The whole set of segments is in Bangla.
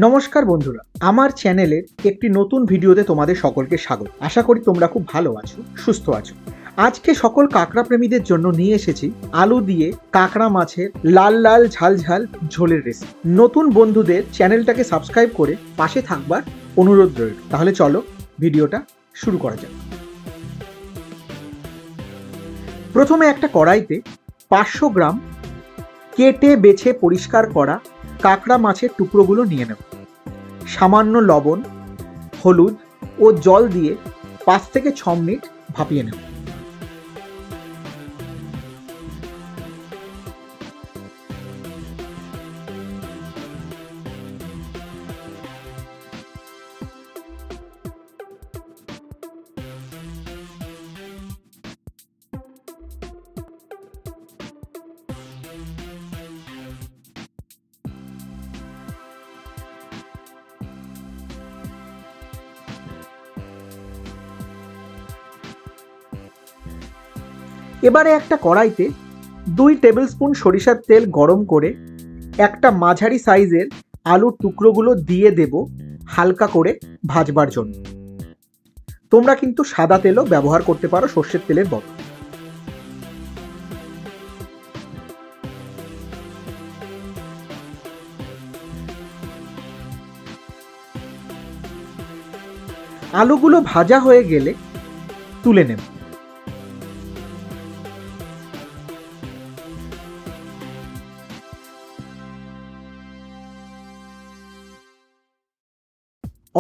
নমস্কার বন্ধুরা, আমার চ্যানেলের একটি নতুন ভিডিওতে তোমাদের সকলকে স্বাগত। আশা করি তোমরা খুব ভালো আছো, সুস্থ আছো। আজকে সকল কাঁকড়া প্রেমীদের জন্য নিয়ে এসেছি আলু দিয়ে কাঁকড়া মাছের লাল লাল ঝাল ঝাল ঝোলের রেসিপি। নতুন বন্ধুদের চ্যানেলটাকে সাবস্ক্রাইব করে পাশে থাকবার অনুরোধ রইল। তাহলে চলো ভিডিওটা শুরু করা যাক। প্রথমে একটা কড়াইতে 500 গ্রাম কেটে বেছে পরিষ্কার করা কাঁকড়া মাছের টুকরোগুলো নিয়ে নেব। সামান্য লবণ, হলুদ ও জল দিয়ে 5 থেকে 6 মিনিট ভাপিয়ে নেব। এবারে একটা কড়াইতে 2 টেবিল স্পুন সরিষার তেল গরম করে একটা মাঝারি সাইজের আলুর টুকরোগুলো দিয়ে দেব হালকা করে ভাজবার জন্য। তোমরা কিন্তু সাদা তেলও ব্যবহার করতে পারো সর্ষের তেলের বদলে। আলুগুলো ভাজা হয়ে গেলে তুলে নেব।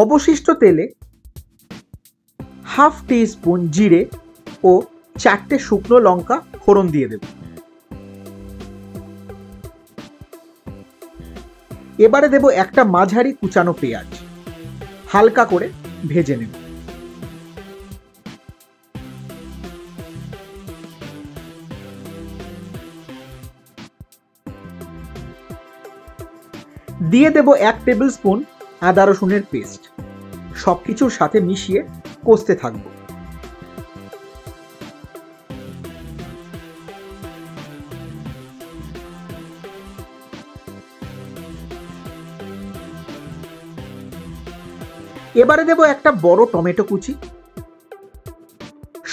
অবশিষ্ট তেলে হাফ টিস্পুন জিরে ও 4টে শুকনো লঙ্কা ফোড়ন দিয়ে দেব। এবারে দেব একটা মাঝারি কুচানো পেঁয়াজ, হালকা করে ভেজে নেব। দিয়ে দেব 1 টেবিল স্পুন আদা রসুনের পেস্ট। সবকিছুর সাথে মিশিয়ে কষতে থাকবো। এবারে দেব একটা বড় টমেটো কুচি।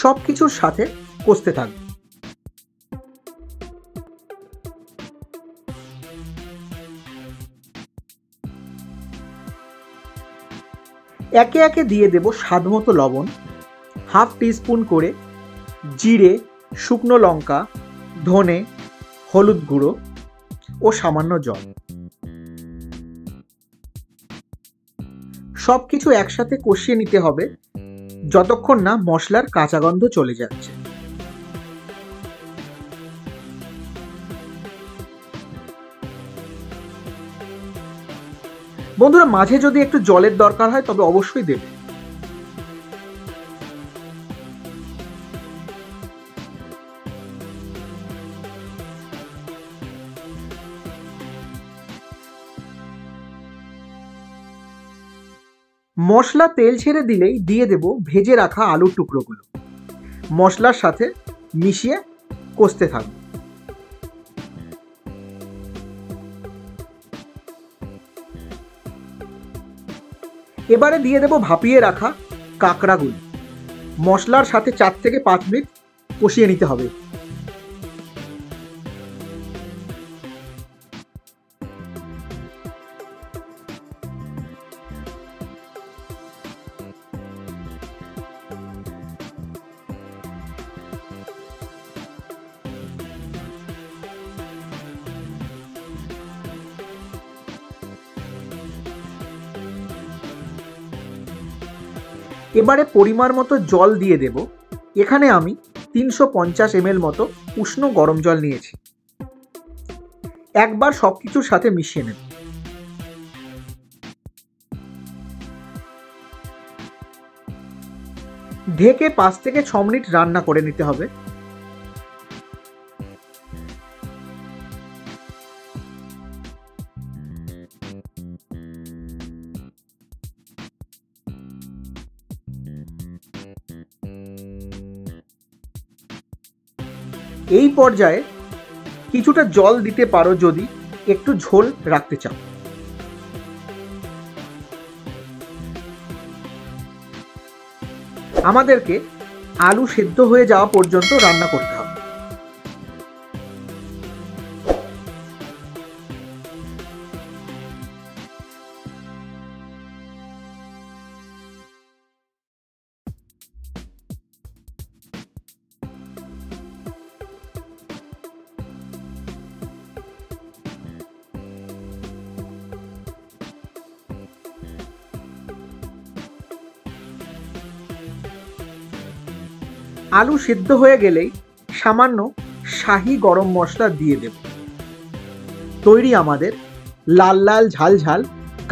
সবকিছুর সাথে কষতে থাকবো। একে একে দিয়ে দেব স্বাদমতো লবণ, হাফ টিস্পুন করে জিরে, শুকনো লঙ্কা, ধনে, হলুদ গুঁড়ো ও সামান্য জল। সবকিছু একসাথে কষিয়ে নিতে হবে যতক্ষণ না মশলার কাঁচা গন্ধ চলে যাচ্ছে। বন্ধুরা, মাঝে যদি একটু জলের দরকার হয় তবে অবশ্যই দেবে। মশলা তেল ছেড়ে দিলেই দিয়ে দেব ভেজে রাখা আলুর টুকরোগুলো। মশলার সাথে মিশিয়ে কষতে থাকবো। এবারে দিয়ে দেব ভাপিয়ে রাখা কাঁকড়াগুলো। মশলার সাথে 4 থেকে 5 মিনিট কষিয়ে নিতে হবে। এবারে পরিমাণ মতো জল দিয়ে দেব। এখানে আমি 350 ml মতো উষ্ণ গরম জল নিয়েছি। একবার সবকিছুর সাথে মিশিয়ে নেব। ঢেকে 5 থেকে 6 মিনিট রান্না করে নিতে হবে। এই পর্যায়ে কিছুটা জল দিতে পারো যদি একটু ঝোল রাখতে চাও। আমাদেরকে আলু সেদ্ধ হয়ে যাওয়া পর্যন্ত রান্না করতে হবে। আলু সিদ্ধ হয়ে গেলেই সামান্য শাহি গরম মশলা দিয়ে দেব। তৈরি আমাদের লাল লাল ঝাল ঝাল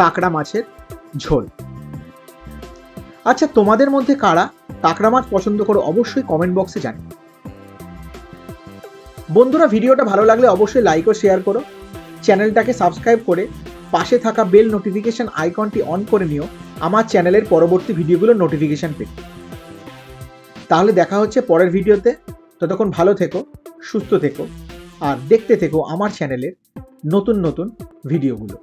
কাঁকড়া মাছের ঝোল। আচ্ছা, তোমাদের মধ্যে কারা কাঁকড়া মাছ পছন্দ করো অবশ্যই কমেন্ট বক্সে জানিও। বন্ধুরা, ভিডিওটা ভালো লাগলে অবশ্যই লাইক ও শেয়ার করো। চ্যানেলটাকে সাবস্ক্রাইব করে পাশে থাকা বেল নোটিফিকেশন আইকনটি অন করে নিও আমার চ্যানেলের পরবর্তী ভিডিওগুলোর নোটিফিকেশন পেতে। তাহলে দেখা হচ্ছে পরের ভিডিওতে। ততক্ষণ ভালো থেকো, সুস্থ থেকো আর দেখতে থেকো আমার চ্যানেলের নতুন নতুন ভিডিওগুলো।